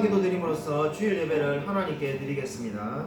합당 기도 드림으로써 주일 예배를 하나님께 드리겠습니다.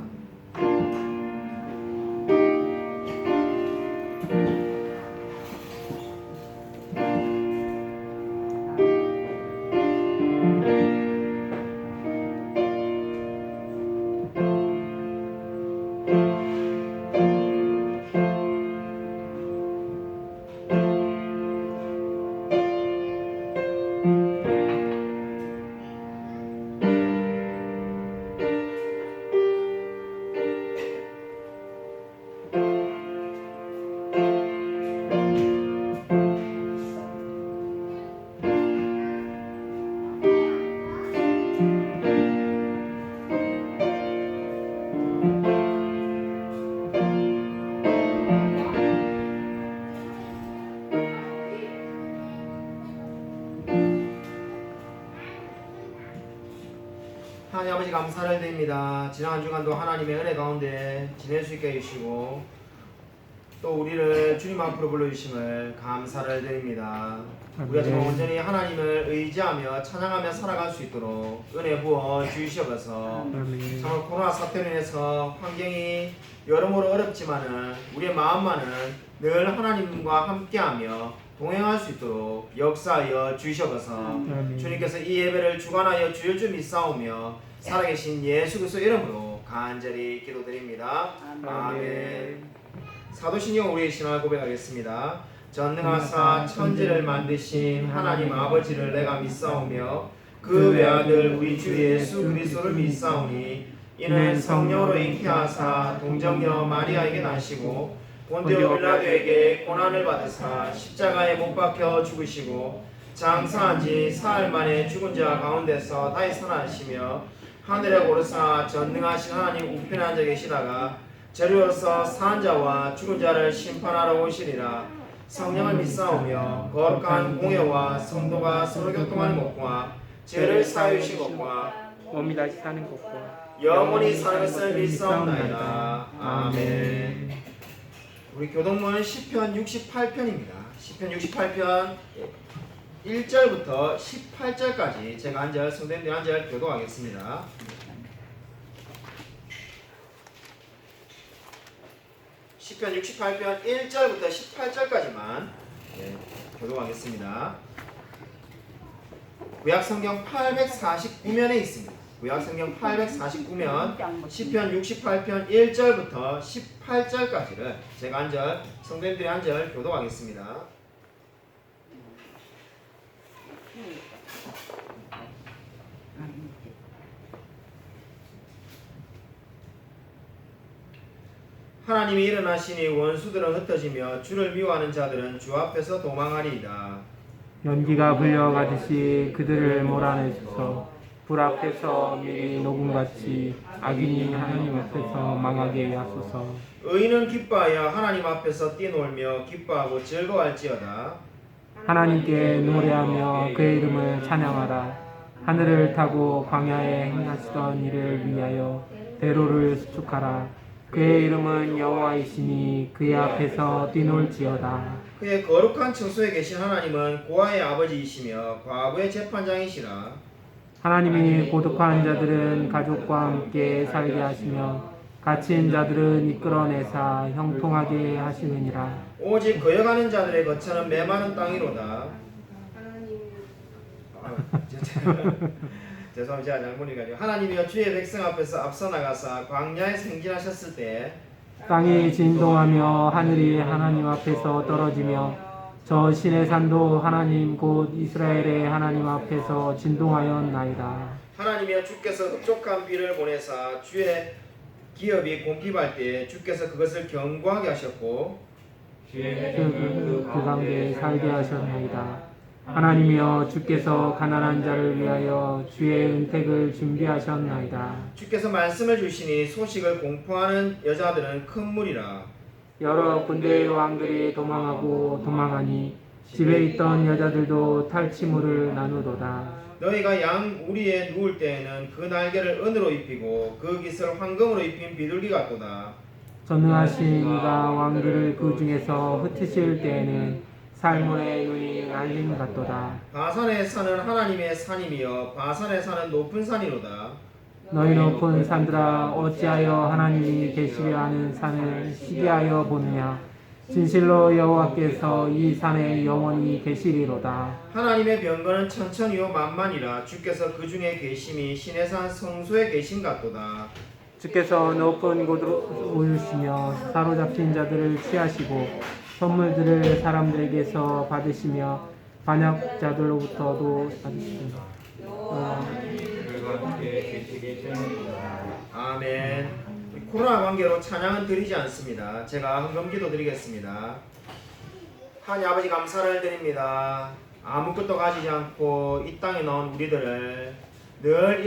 하나님 아버지 감사를 드립니다. 지난 한 주간도 하나님의 은혜 가운데 지낼 수 있게 해주시고 또 우리를 주님 앞으로 불러주심을 감사를 드립니다. 우리가 정말 온전히 하나님을 의지하며 찬양하며 살아갈 수 있도록 은혜 부어 주시옵소서. 정말 코로나 사태로 인해서 환경이 여러모로 어렵지만은 우리의 마음만은 늘 하나님과 함께하며 동행할 수 있도록 역사하여 주시옵소서. 주님께서 이 예배를 주관하여 주여 믿사오며 살아계신 예수 그리스도 이름으로 간절히 기도드립니다. 아멘. 사도신경 우리의 신앙을 고백하겠습니다. 전능하사 천지를 만드신 하나님 아버지를 내가 믿사오며 그 외아들 우리 주 예수 그리스도를 믿사오니 이는 성령으로 잉태하사 동정녀 마리아에게 나시고 본디오 빌라도에게 고난을 받으사 십자가에 못 박혀 죽으시고 장사한 지 사흘 만에 죽은 자 가운데서 다시 살아나시며 하늘에 오르사 전능하신 하나님 우편에 앉아 계시다가 저리로서 사한 자와 죽은 자를 심판하러 오시리라. 성령을 믿사오며 거룩한 공회와 성도가 서로 교통하는 것과 죄를 사하유신 것과 몸이 다시 사는 것과 영원히 사는 것을 믿사옵나이다. 아멘. 우리 교동문 시편 68편입니다. 시편 68편 1절부터 18절까지 제가 한 절, 성도님들이 한 절 교독하겠습니다. 시편 68편 1절부터 18절까지만 교독하겠습니다. 구약성경 849면에 있습니다. 구약성경 849면 시편 68편 1절부터 18절까지를 제가 한 절, 성도님들이 한 절 교독하겠습니다. 하나님이 일어나시니 원수들은 흩어지며 주를 미워하는 자들은 주 앞에서 도망하리이다. 연기가 불려가듯이 그들을 몰아내소서. 불 앞에서 미리 녹음같이 악인이 하나님 앞에서 망하게 하소서. 의인은 기뻐하여 하나님 앞에서 뛰놀며 기뻐하고 즐거워할지어다. 하나님께 노래하며 그의 이름을 찬양하라. 하늘을 타고 광야에 행하시던 이를 위하여 대로를 수축하라. 그의 이름은 여호와이시니 그의 앞에서 뛰놀지어다. 그의 거룩한 처소에 계신 하나님은 고아의 아버지이시며 과부의 재판장이시라. 하나님이 고독한 자들은 가족과 함께 살게 하시며 갇힌 자들은 이끌어내사 형통하게 하시느니라. 오직 거역하는 자들의 거처는 메마른 땅이로다. 죄송합니다. 장군이가요. 하나님이여 주의 백성 앞에서 앞서 나가사 광야에 행진하셨을 때 땅이 진동하며 하늘이 하나님 앞에서 떨어지며 저 신의 산도 하나님 곧 이스라엘의 하나님 앞에서 진동하였나이다. 하나님이여 주께서 흡족한 비를 보내사 주의 기업이 공핍할 때 주께서 그것을 견고하게 하셨고 그 가운데 살게 하셨나이다. 하나님이여 주께서 가난한 자를 위하여 주의 은택을 준비하셨나이다. 주께서 말씀을 주시니 소식을 공포하는 여자들은 큰 무리라. 여러 군대의 왕들이 도망하고 도망하니 집에 있던 여자들도 탈취물을 나누도다. 너희가 양 우리에 누울 때에는 그 날개를 은으로 입히고 그 깃을 황금으로 입힌 비둘기 같도다. 전능하신 이가 왕들을 그 중에서 흩으실 때에는 살문의 눈이 알림 같도다. 바산의 산은 하나님의 산이며 바산의 산은 높은 산이로다. 너희 높은 산들아 어찌하여 하나님이 계시려 하는 산을 시기하여 보느냐. 진실로 여호와께서 이 산에 영원히 계시리로다. 하나님의 병거는 천천히요 만만이라 주께서 그 중에 계심이 신의 산 성소에 계신 같도다. 주께서 높은 곳으로 오르시며 사로잡힌 자들을 취하시고 선물들을 사람들에게서 받으시며 반역자들로부터도 받으시리라. 아멘. 코로나 관계로 찬양은 드리지 않습니다. 제가 헌금기도 드리겠습니다. 하나님 아버지 감사를 드립니다. 아무것도 가지지 않고 이 땅에 넣은 우리들을 늘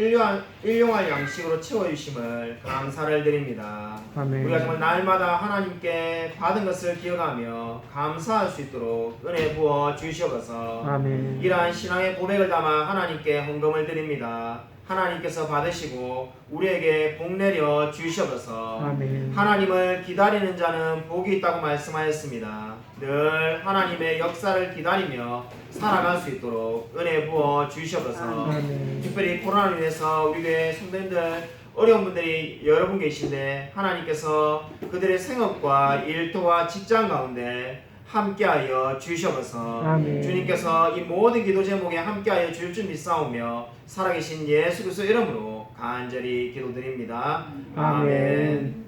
일용할 양식으로 채워주심을 감사를 드립니다. 아멘. 우리가 정말 날마다 하나님께 받은 것을 기억하며 감사할 수 있도록 은혜 부어 주시옵소서. 아멘. 이러한 신앙의 고백을 담아 하나님께 헌금을 드립니다. 하나님께서 받으시고 우리에게 복 내려 주시옵소서. 아멘. 하나님을 기다리는 자는 복이 있다고 말씀하였습니다. 늘 하나님의 역사를 기다리며 살아갈 수 있도록 은혜 부어 주시옵소서. 아멘. 특별히 코로나로 인해서 우리 교회 성도님들 어려운 분들이 여러 분 계신데 하나님께서 그들의 생업과 일터와 직장 가운데 함께하여 주시옵소서. 아멘. 주님께서 이 모든 기도 제목에 함께하여 주실 줄 믿사오며 살아계신 예수 그리스도 이름으로 간절히 기도드립니다. 아멘.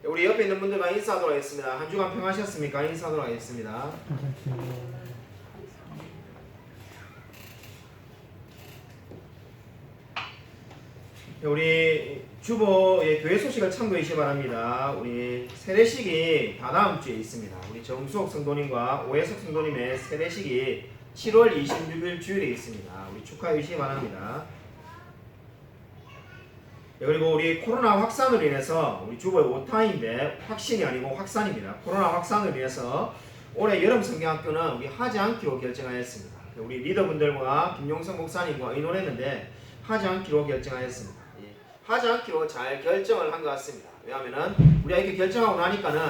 우리 옆에 있는 분들과 인사하도록 하겠습니다. 한 주간 평하셨습니까? 인사하도록 하겠습니다. 우리 주보의 교회 소식을 참고해 주시기 바랍니다. 우리 세례식이 다다음 주에 있습니다. 우리 정수옥 성도님과 오해석 성도님의 세례식이 7월 26일 주일에 있습니다. 우리 축하해 주시기 바랍니다. 그리고 우리 코로나 확산으로 인해서 우리 주보의 오타인데 확신이 아니고 확산입니다. 코로나 확산으로 인해서 올해 여름 성경학교는 우리 하지 않기로 결정하였습니다. 우리 리더분들과 김용성 목사님과 의논했는데 하지 않기로 결정하였습니다. 하지 않기로 잘 결정을 한 것 같습니다. 왜냐하면은 우리가 이렇게 결정하고 나니까는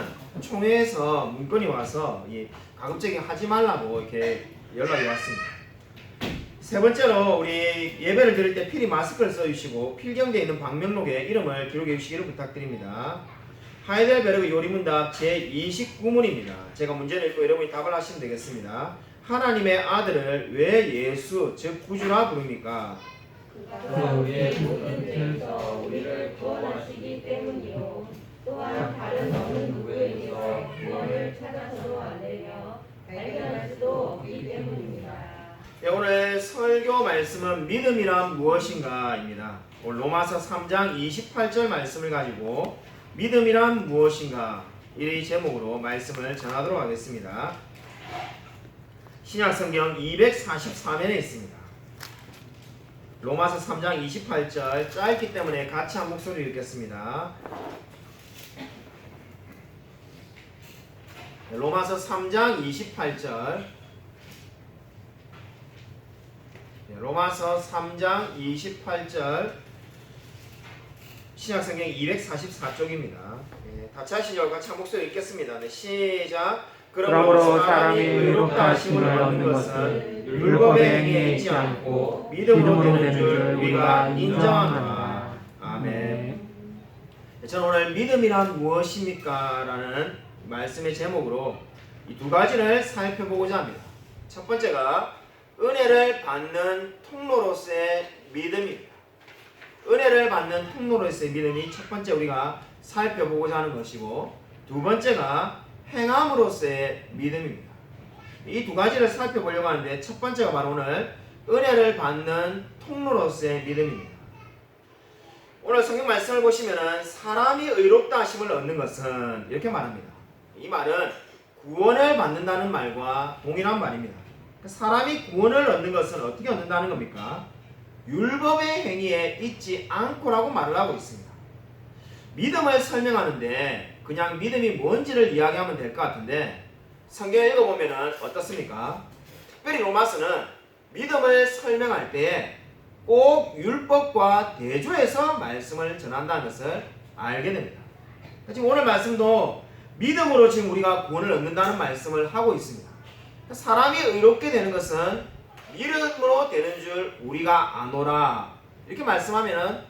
총회에서 문건이 와서 가급적이 하지 말라고 이렇게 연락이 왔습니다. 세 번째로 우리 예배를 드릴 때 필히 마스크를 써주시고 필경대에 있는 방명록에 이름을 기록해 주시기를 부탁드립니다. 하이델베르그 요리문답 제29문입니다. 제가 문제를 읽고 여러분이 답을 하시면 되겠습니다. 하나님의 아들을 왜 예수 즉 구주라 부릅니까? 우리의 모든 죄에서 우리를 구원하시기 때문이요 또한 다른 어느 누구에게서 구원을 찾아서도 안 되며 발견할 수도 없기 때문입니다. 네, 오늘 설교 말씀은 믿음이란 무엇인가입니다. 오늘 로마서 3장 28절 말씀을 가지고 믿음이란 무엇인가 이 제목으로 말씀을 전하도록 하겠습니다. 신약성경 244면에 있습니다. 로마서 3장 28절 짧기 때문에 같이 한 목소리로 읽겠습니다. 로마서 3장 28절 로마서 3장 28절 신약성경 244쪽입니다. 같이 하시죠. 같이 한 목소리 읽겠습니다. 네, 시작. 그러므로 사람이 의롭다 하심을 얻는 것은 율법의 행위에 있지 않고 믿음으로 되는 줄 우리가 인정하노라. 아멘. 저는 오늘 믿음이란 무엇입니까? 라는 말씀의 제목으로 이 두 가지를 살펴보고자 합니다. 첫 번째가 은혜를 받는 통로로서의 믿음입니다. 은혜를 받는 통로로서의 믿음이 첫 번째 우리가 살펴보고자 하는 것이고 두 번째가 행함으로서의 믿음입니다. 이 두 가지를 살펴보려고 하는데 첫 번째가 바로 오늘 은혜를 받는 통로로서의 믿음입니다. 오늘 성경 말씀을 보시면은 사람이 의롭다 하심을 얻는 것은 이렇게 말합니다. 이 말은 구원을 받는다는 말과 동일한 말입니다. 사람이 구원을 얻는 것은 어떻게 얻는다는 겁니까? 율법의 행위에 있지 않고라고 말을 하고 있습니다. 믿음을 설명하는데 그냥 믿음이 뭔지를 이야기하면 될 것 같은데 성경을 읽어보면 어떻습니까? 특별히 로마서는 믿음을 설명할 때 꼭 율법과 대조해서 말씀을 전한다는 것을 알게 됩니다. 지금 오늘 말씀도 믿음으로 지금 우리가 구원을 얻는다는 말씀을 하고 있습니다. 사람이 의롭게 되는 것은 믿음으로 되는 줄 우리가 아노라. 이렇게 말씀하면은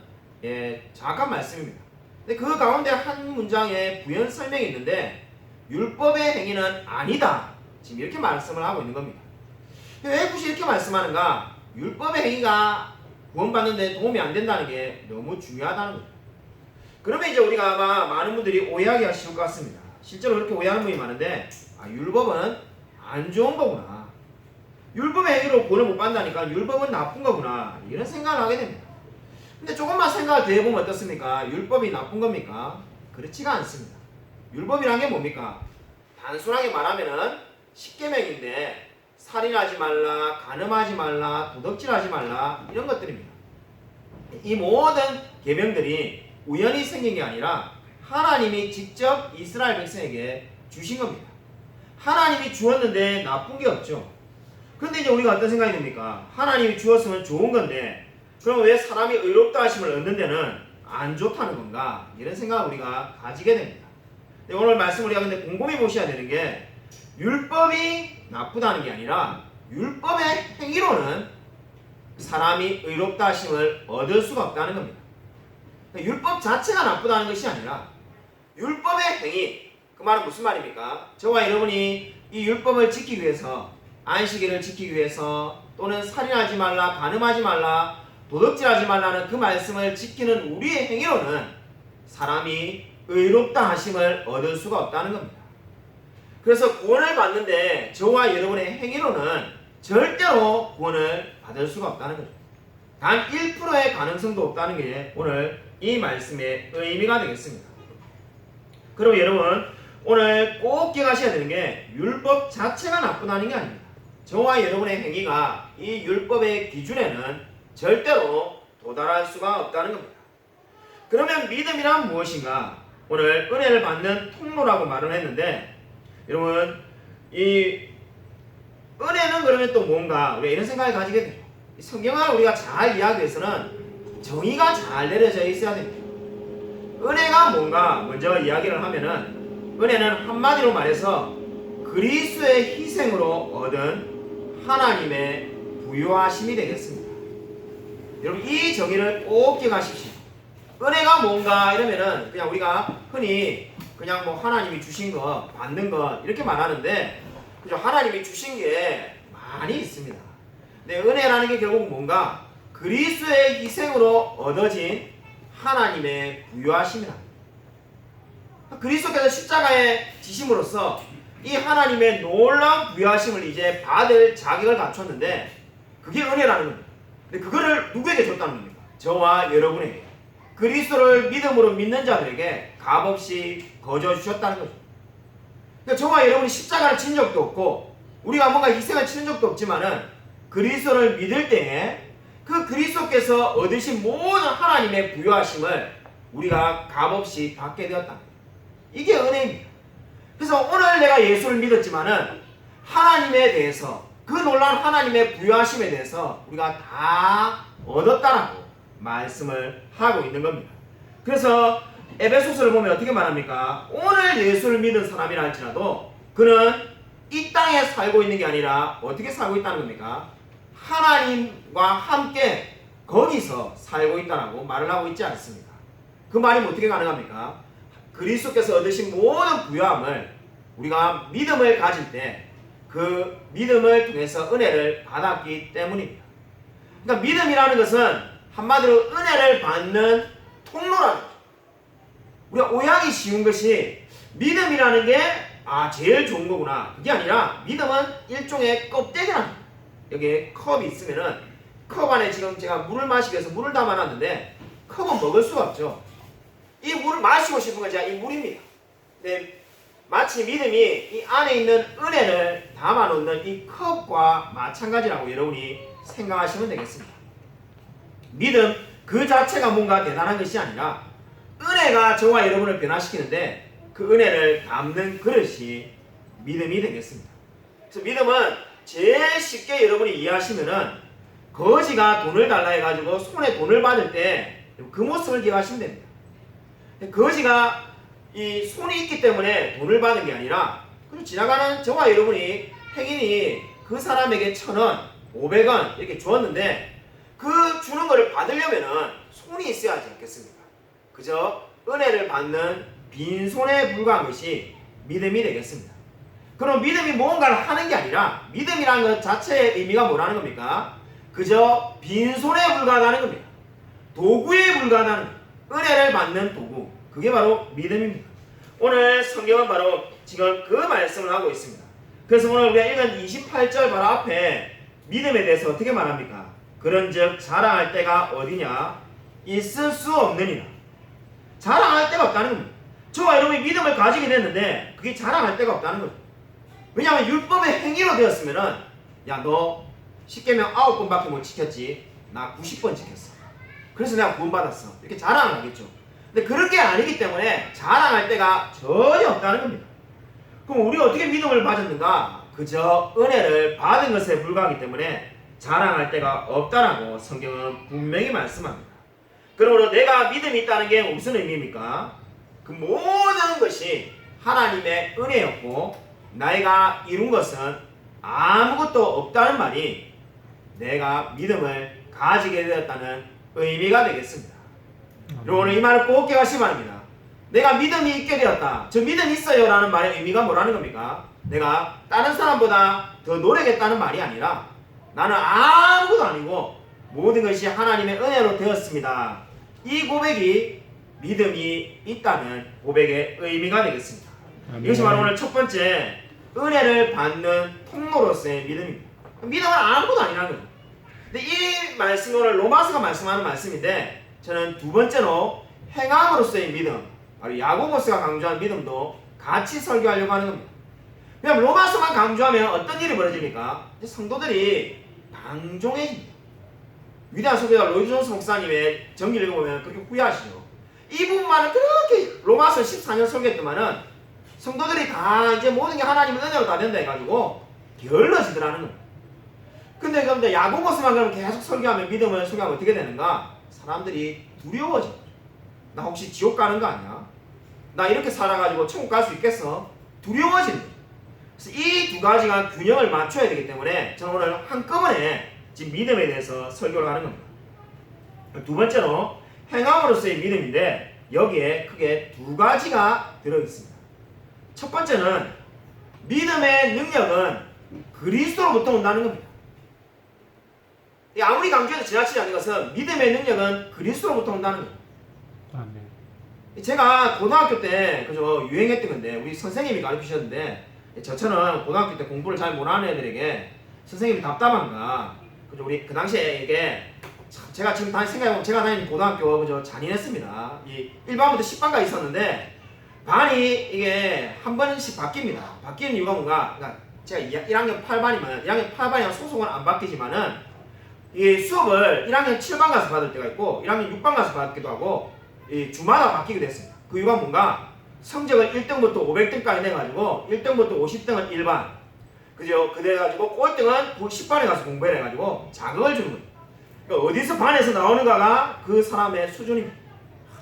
정확한 말씀입니다. 근데 그 가운데 한 문장에 부연 설명이 있는데 율법의 행위는 아니다. 지금 이렇게 말씀을 하고 있는 겁니다. 왜 굳이 이렇게 말씀하는가? 율법의 행위가 구원받는데 도움이 안 된다는 게 너무 중요하다는 거죠. 그러면 이제 우리가 아마 많은 분들이 오해하기가 쉬울 것 같습니다. 실제로 그렇게 오해하는 분이 많은데 율법은 안 좋은 거구나. 율법의 행위로 구원을 못 받는다니까 율법은 나쁜 거구나. 이런 생각을 하게 됩니다. 근데 조금만 생각을 더 해보면 어떻습니까? 율법이 나쁜 겁니까? 그렇지가 않습니다. 율법이란 게 뭡니까? 단순하게 말하면은 10계명인데 살인하지 말라, 간음하지 말라, 도둑질하지 말라 이런 것들입니다. 이 모든 계명들이 우연히 생긴 게 아니라 하나님이 직접 이스라엘 백성에게 주신 겁니다. 하나님이 주었는데 나쁜 게 없죠. 그런데 이제 우리가 어떤 생각이 듭니까? 하나님이 주었으면 좋은 건데 그럼 왜 사람이 의롭다 하심을 얻는 데는 안 좋다는 건가? 이런 생각을 우리가 가지게 됩니다. 오늘 말씀 우리가 근데 곰곰이 보셔야 되는 게 율법이 나쁘다는 게 아니라 율법의 행위로는 사람이 의롭다 하심을 얻을 수가 없다는 겁니다. 율법 자체가 나쁘다는 것이 아니라 율법의 행위, 그 말은 무슨 말입니까? 저와 여러분이 이 율법을 지키기 위해서 안식일을 지키기 위해서 또는 살인하지 말라, 간음하지 말라, 도둑질하지 말라는 그 말씀을 지키는 우리의 행위로는 사람이 의롭다 하심을 얻을 수가 없다는 겁니다. 그래서 구원을 받는데 저와 여러분의 행위로는 절대로 구원을 받을 수가 없다는 거죠. 단 1%의 가능성도 없다는 게 오늘 이 말씀의 의미가 되겠습니다. 그럼 여러분 오늘 꼭 기억하셔야 되는 게 율법 자체가 나쁘다는 게 아닙니다. 저와 여러분의 행위가 이 율법의 기준에는 절대로 도달할 수가 없다는 겁니다. 그러면 믿음이란 무엇인가? 오늘 은혜를 받는 통로라고 말을 했는데 여러분 이 은혜는 그러면 또 뭔가 우리가 이런 생각을 가지게 돼요. 성경을 우리가 잘 이해하기 위해서는 정의가 잘 내려져 있어야 됩니다. 은혜가 뭔가 먼저 이야기를 하면은 은혜는 한마디로 말해서 그리스도의 희생으로 얻은 하나님의 부요하심이 되겠습니다. 여러분 이 정의를 꼭 기억하십시오. 은혜가 뭔가 이러면은 그냥 우리가 흔히 그냥 뭐 하나님이 주신 것, 받는 것 이렇게 말하는데 그죠? 하나님이 주신 게 많이 있습니다. 근데 은혜라는 게 결국 뭔가 그리스도의 희생으로 얻어진 하나님의 부요하심이라. 그리스도께서 십자가에 지심으로써 이 하나님의 놀라운 부요하심을 이제 받을 자격을 갖췄는데 그게 은혜라는 겁니다. 근데 그거를 누구에게 줬다는 겁니까? 저와 여러분에게. 그리스도를 믿음으로 믿는 자들에게 값없이 거저 주셨다는 거죠. 그러니까 저와 여러분이 십자가를 친 적도 없고 우리가 뭔가 희생을 치는 적도 없지만은 그리스도를 믿을 때에 그 그리스도께서 얻으신 모든 하나님의 부요하심을 우리가 값없이 받게 되었다. 이게 은혜입니다. 그래서 오늘 내가 예수를 믿었지만은 하나님에 대해서 그 놀라운 하나님의 부요하심에 대해서 우리가 다 얻었다라고 말씀을 하고 있는 겁니다. 그래서 에베소서를 보면 어떻게 말합니까? 오늘 예수를 믿은 사람이라 할지라도 그는 이 땅에 살고 있는 게 아니라 어떻게 살고 있다는 겁니까? 하나님과 함께 거기서 살고 있다라고 말을 하고 있지 않습니까? 그 말이 어떻게 가능합니까? 그리스도께서 얻으신 모든 부요함을 우리가 믿음을 가질 때 그 믿음을 통해서 은혜를 받았기 때문입니다. 그러니까 믿음이라는 것은 한마디로 은혜를 받는 통로라는 거죠. 우리가 오해하기 쉬운 것이 믿음이라는 게 제일 좋은 거구나. 그게 아니라 믿음은 일종의 껍데기라는 거예요. 여기에 컵이 있으면은 컵 안에 지금 제가 물을 마시기 위해서 물을 담아놨는데 컵은 먹을 수가 없죠. 이 물을 마시고 싶은 건 제가 이 물입니다. 근데 마치 믿음이 이 안에 있는 은혜를 담아놓는 이 컵과 마찬가지라고 여러분이 생각하시면 되겠습니다. 믿음 그 자체가 뭔가 대단한 것이 아니라 은혜가 저와 여러분을 변화시키는데 그 은혜를 담는 그릇이 믿음이 되겠습니다. 그래서 믿음은 제일 쉽게 여러분이 이해하시면은 거지가 돈을 달라 해가지고 손에 돈을 받을 때 그 모습을 기억하시면 됩니다. 거지가 이 손이 있기 때문에 돈을 받은 게 아니라 그냥 지나가는 저와 여러분이 행인이 그 사람에게 1,000원, 500원 이렇게 주었는데 그 주는 거를 받으려면은 손이 있어야 하지 않겠습니까? 그저 은혜를 받는 빈손에 불과한 것이 믿음이 되겠습니다. 그럼 믿음이 뭔가를 하는 게 아니라 믿음이라는 것 자체의 의미가 뭐라는 겁니까? 그저 빈손에 불과하다는 겁니다. 도구에 불과하다는 겁니다. 은혜를 받는 도구. 그게 바로 믿음입니다. 오늘 성경은 바로 지금 그 말씀을 하고 있습니다. 그래서 오늘 우리가 읽은 28절 바로 앞에 믿음에 대해서 어떻게 말합니까? 그런즉 자랑할 때가 어디냐? 있을 수 없느니라. 자랑할 데가 없다는 겁니다. 저와 여러분이 믿음을 가지게 됐는데 그게 자랑할 데가 없다는 거죠. 왜냐하면 율법의 행위로 되었으면은 야 너 10계명 9번밖에 못 지켰지 나 90번 지켰어. 그래서 내가 구원받았어. 이렇게 자랑을 하겠죠. 근데 그런 게 아니기 때문에 자랑할 데가 전혀 없다는 겁니다. 그럼 우리가 어떻게 믿음을 받았는가? 그저 은혜를 받은 것에 불과하기 때문에 자랑할 데가 없다라고 성경은 분명히 말씀합니다. 그러므로 내가 믿음이 있다는 게 무슨 의미입니까? 그 모든 것이 하나님의 은혜였고 내가 이룬 것은 아무것도 없다는 말이 내가 믿음을 가지게 되었다는 의미가 되겠습니다. 여러분 오늘 이 말을 꼭 기억하시기 바랍니다. 내가 믿음이 있게 되었다. 저 믿음 있어요 라는 말의 의미가 뭐라는 겁니까? 내가 다른 사람보다 더 노력했다는 말이 아니라 나는 아무것도 아니고 모든 것이 하나님의 은혜로 되었습니다. 이 고백이 믿음이 있다는 고백의 의미가 되겠습니다. 이것이 바로 오늘 첫 번째 은혜를 받는 통로로서의 믿음입니다. 믿음은 아무것도 아니라는 거죠. 근데 이 말씀이 오늘 로마서가 말씀하는 말씀인데 저는 두 번째로 행함으로서의 믿음, 바로 야고보서가 강조한 믿음도 같이 설교하려고 하는 겁니다. 그냥 로마서만 강조하면 어떤 일이 벌어집니까? 성도들이 방종해집니다. 위대한 설교자 로이드 존스 목사님의 정기를 읽어보면 그렇게 후회하시죠. 이 부분만은 그렇게 로마서 14년 설교했더만은 성도들이 다 이제 모든 게 하나님의 은혜로 다 된다 해가지고 게을러지더라는 거예요. 근데 야고보서만 그럼 계속 설교하면 믿음을 설교하면 어떻게 되는가? 사람들이 두려워져. 나 혹시 지옥 가는 거 아니야? 나 이렇게 살아가지고 천국 갈 수 있겠어? 두려워지는 거예요. 그래서 이 두 가지가 균형을 맞춰야 되기 때문에 저는 오늘 한꺼번에 지금 믿음에 대해서 설교를 하는 겁니다. 두 번째로 행함으로서의 믿음인데 여기에 크게 두 가지가 들어있습니다. 첫 번째는 믿음의 능력은 그리스도로부터 온다는 겁니다. 아무리 강조해도 지나치지 않는 것은 믿음의 능력은 그리스도로부터 온다는 겁니다. 아멘. 제가 고등학교 때 그저 유행했던 건데 우리 선생님이 가르치셨는데 저처럼 고등학교 때 공부를 잘 못하는 애들에게 선생님이 답답한가 그죠 우리 그 당시에 이게 제가 지금 다시 생각해보면 제가 다니는 고등학교 그저 잔인했습니다. 이 1반부터 10반까지 있었는데 반이 이게 한 번씩 바뀝니다. 바뀌는 이유가 뭔가 그러니까 제가 1학년 8반이면 1학년 8반이랑 소속은 안 바뀌지만은 이 수업을 1학년 7반 가서 받을 때가 있고 1학년 6반 가서 받기도 하고 이 주마다 바뀌기도 했습니다. 그 이유가 뭔가 성적을 1등부터 500등까지 내가지고 1등부터 50등은 1반 그죠? 그래가지고 꼴등은 10반에 가서 공부를 해가지고 자극을 주는 거예요. 그러니까 어디서 반에서 나오는가가 그 사람의 수준입니다.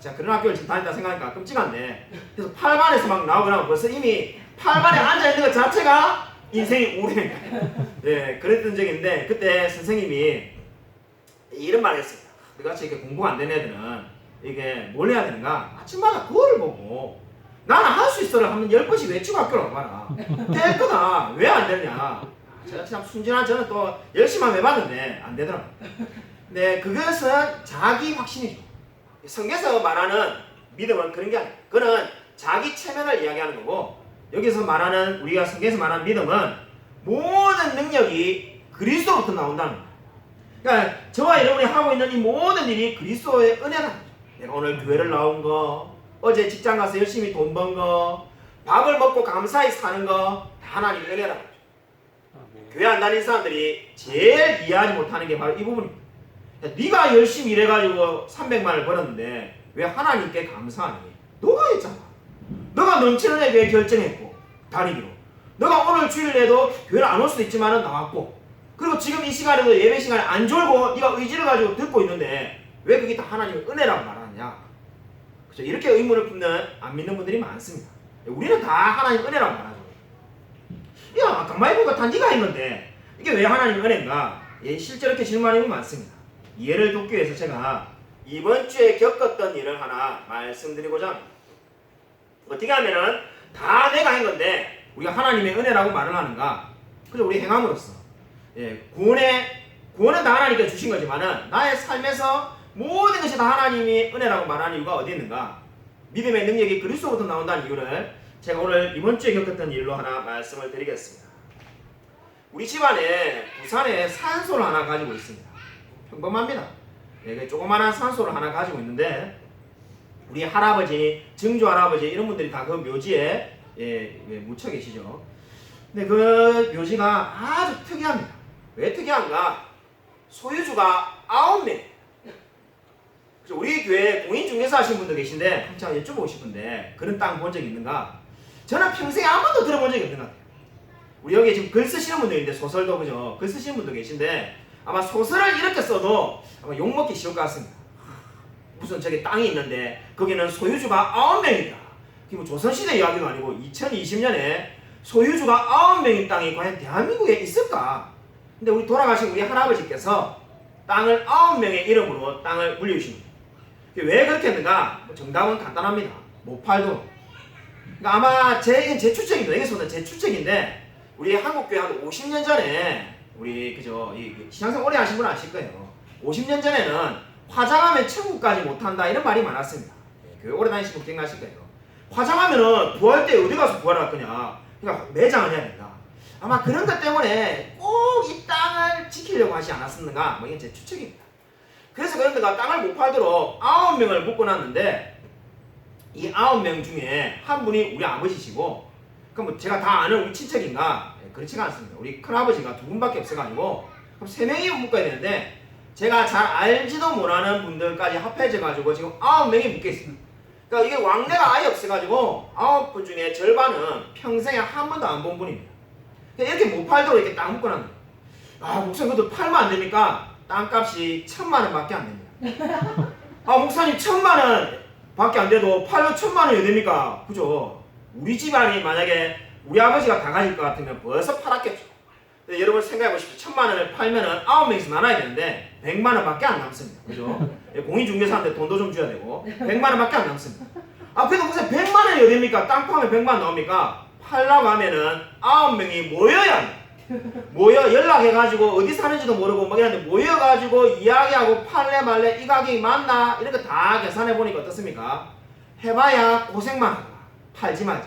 자, 그런 학교를 지금 다닌다 생각하니까 끔찍한데 그래서 8반에서 막 나오고 벌써 이미 8반에 앉아있는 것 자체가 인생이 우울해요. 네, 그랬던 적이 있는데 그때 선생님이 이런 말을 했습니다. 너같이 이렇게 공부가 안 되는 애들은 이게 뭘 해야 되는가? 아침마다 그거를 보고 나는 할 수 있어를 하면 10번씩 외치고 학교를 가봐라. 될 거다. 왜 안 되냐? 제가 참 순진한 저는 또 열심히 한번 해봤는데 안 되더라고요. 근데 그것은 자기 확신이죠. 성경에서 말하는 믿음은 그런 게 아니에요. 그거는 자기 체면을 이야기하는 거고 여기서 말하는 우리가 성경에서 말하는 믿음은 모든 능력이 그리스도부터 나온다는 거예요. 그러니까 저와 여러분이 하고 있는 이 모든 일이 그리스도의 은혜라는 거죠. 내가 오늘 교회를 나온 거, 어제 직장 가서 열심히 돈 번 거, 밥을 먹고 감사히 사는 거 다 하나님의 은혜라는 거죠. 교회 안 다니는 사람들이 제일 이해하지 못하는 게 바로 이 부분입니다. 네가 열심히 일해가지고 300만을 벌었는데 왜 하나님께 감사하니? 너가 했잖아. 너가 넘치는 교회 결정했고 다니기로. 너가 오늘 주일에도 교회를 안 올 수도 있지만 나왔고 그리고 지금 이 시간에도 예배 시간에 안 졸고 네가 의지를 가지고 듣고 있는데 왜 그게 다 하나님의 은혜라고 말하느냐? 그렇죠? 이렇게 의문을 품는 안 믿는 분들이 많습니다. 우리는 다 하나님 은혜라고 말하죠. 야 가만히 보니까 단지가 있는데 이게 왜 하나님의 은혜인가? 예, 실제로 이렇게 질문하는 게 많습니다. 이해를 돕기 위해서 제가 이번 주에 겪었던 일을 하나 말씀드리고자 합니다. 어떻게 하면은 다 내가 한 건데 우리가 하나님의 은혜라고 말을 하는가? 그죠? 우리 행함으로써 구원은 다 하나님께 주신 거지만은 나의 삶에서 모든 것이 다 하나님이 은혜라고 말하는 이유가 어디 있는가? 믿음의 능력이 그리스도부터 나온다는 이유를 제가 오늘 이번 주에 겪었던 일로 하나 말씀을 드리겠습니다. 우리 집안에 부산에 산소를 하나 가지고 있습니다. 평범합니다. 조그마한 산소를 하나 가지고 있는데 우리 할아버지, 증조 할아버지 이런 분들이 다 그 묘지에 묻혀 계시죠. 근데 그 묘지가 아주 특이합니다. 왜 특이한가? 소유주가 9명. 우리 교회 공인중개사 하신 분도 계신데 한참 여쭤보고 싶은데 그런 땅 본 적 있는가? 저는 평생에 한 번도 들어본 적이 없는 것 같아요. 우리 여기 지금 글 쓰시는 분도 있는데 소설도 그죠? 글 쓰시는 분도 계신데 아마 소설을 이렇게 써도 아마 욕먹기 쉬울 것 같습니다. 무슨 저기 땅이 있는데 거기는 소유주가 9명이다. 그게 뭐 조선시대 이야기도 아니고 2020년에 소유주가 9명인 땅이 과연 대한민국에 있을까? 근데 우리 돌아가신 우리 할아버지께서 땅을 9명의 이름으로 땅을 물려주십니다. 왜 그렇게 했는가? 정답은 간단합니다. 못 팔도록. 그러니까 아마 이건 제 추측입니다. 여기서는 제 추측인데 우리 한국교회 한 50년 전에 우리 그죠 이 신앙생 오래 하신 분은 아실 거예요. 50년 전에는 화장하면 천국 가지 못한다 이런 말이 많았습니다. 교회 오래 다니신 분 기억나실 거예요. 화장하면은 부활 때 어디 가서 부활할 거냐? 그러니까 매장을 해야 된다. 아마 그런 것 때문에 꼭 이 땅을 지키려고 하지 않았었는가? 뭐 이건 제 추측입니다. 그래서 그런데가 땅을 못 팔도록 9명을 묶어놨는데 이 9명 중에 한 분이 우리 아버지시고 그럼 뭐 제가 다 아는 우리 친척인가? 그렇지가 않습니다. 우리 큰아버지가 2분밖에 없어가지고 그럼 3명이 묶어야 되는데 제가 잘 알지도 못하는 분들까지 합해져가지고 지금 9명이 묶여있습니다. 그러니까 이게 왕래가 아예 없어가지고 9분 중에 절반은 평생에 한 번도 안 본 분입니다. 이렇게 못 팔도록 이렇게 딱 묶어놨는 거예요. 아 목사님 그것도 팔면 안 됩니까? 땅값이 1000만 원밖에 안 됩니다. 아 목사님 1000만 원 밖에 안 돼도 팔면 1000만 원이 됩니까? 그죠? 우리 집안이 만약에 우리 아버지가 다 가질 것 같으면 벌써 팔았겠죠. 근데 여러분 생각해 보십시오. 1000만 원을 팔면은 9명이서 나눠야 되는데 100만 원밖에 안 남습니다. 그죠? 공인중개사한테 돈도 좀 줘야 되고 100만 원밖에 안 남습니다. 아 그래도 무슨 100만 원이 어딥니까? 땅 파면 100만 원 나옵니까? 팔라고 하면은 9명이 모여야 합니다. 모여 연락해가지고 어디 사는지도 모르고 막 이런데 모여가지고 이야기하고 팔래 말래 이 가격이 맞나 이런 거 다 계산해보니까 어떻습니까? 해봐야 고생만 하다 팔지 말자